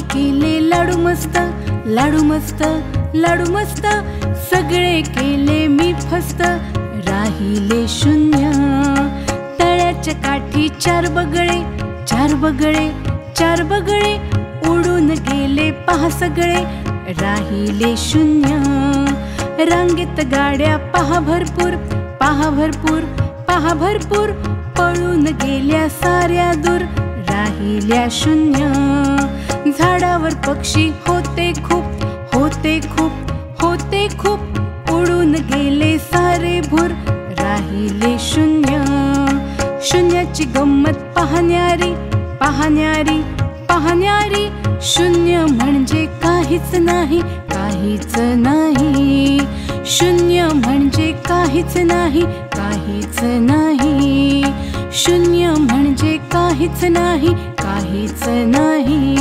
केले लाडू मस्त, लाडू मस्त, लाडू मस्त, सगळे केले मी फस्त, राहिले शून्य. तळ्याच्या काठी चार बगळे, चार बगळे, चार बगळे, उडून गेले पहा सगळे, राहिले शून्य. रांगेत गाड्या पहा भरपूर, पहा भरपूर, पहा भरपूर, पळून गेल्या साऱ्या दूर, राहिल्या शून्य. झाडावर पक्षी होते खूप, होते खूप, होते खूप, उडून गेले सारे भूर, राहिले शून्य. शून्याची गंमत पाहणारी, पाहणारी, पाहणारी, शून्य म्हणजे काहीच नाही, काहीच नाही. शून्य म्हणजे काहीच नाही, काहीच नाही. शून्य म्हणजे काहीच नाही, काहीच नाही.